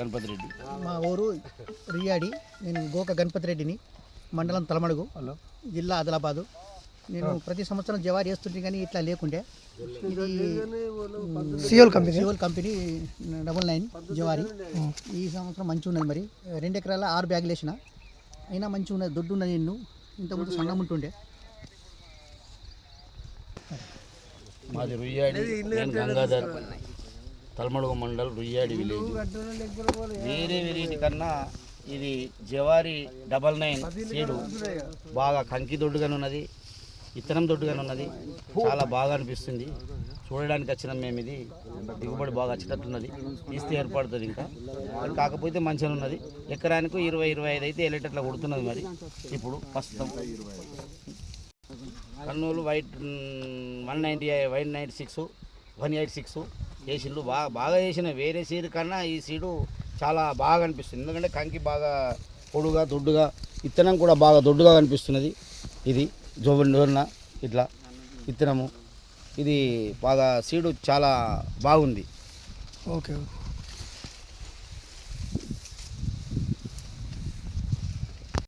గణపతి రెడ్డి. మా ఊరు రియాడి. నేను గోక గణపతి రెడ్డిని, మండలం తలమడుగు, జిల్లా ఆదిలాబాదు. నేను ప్రతి సంవత్సరం జవారి వేస్తుంటే కానీ ఇట్లా లేకుండే. ఇది సియోల్ కంపెనీ 999 జవారి. ఈ సంవత్సరం మంచిగా ఉన్నది. మరి 2 ఎకరాల 6 బ్యాగులు వేసిన, అయినా మంచిగా ఉన్నది. దొడ్డు ఉన్నది. ఇంతకుముందు సన్నం ఉంటుండే. మాది రుయ్యాడి, నేను గంగాధర్, తలమడుగు మండల్, రుయ్యాడి విలేజ్. వేరే వెరైటీ కన్నా ఇది జవారి 99 సీడు బాగా కంకి దొడ్డుగానే ఉన్నది, ఇత్తనం దొడ్డుగానే ఉన్నది. చాలా బాగా అనిపిస్తుంది. చూడడానికి వచ్చినాం మేము. ఇది దిగుబడి బాగా వచ్చేటట్టున్నది. తీస్తే ఏర్పడుతుంది. ఇంకా కాకపోతే మంచిగా ఉన్నది. ఎకరానికి 20-25 అయితే ఎల్లేటట్లా కొడుతున్నది. మరి ఇప్పుడు ప్రస్తుతం కర్నూలు వైట్ 196 వేసిండ్లు. బాగా వేసిన. వేరే సీడ్ కన్నా ఈ సీడు చాలా బాగా అనిపిస్తుంది. ఎందుకంటే కంకి బాగా పొడుగా దొడ్డుగా, ఇత్తనం కూడా బాగా దొడ్డుగా కనిపిస్తున్నది. ఇది జోన్న ఇట్లా ఇత్తనము. ఇది బాగా సీడు చాలా బాగుంది. ఓకే.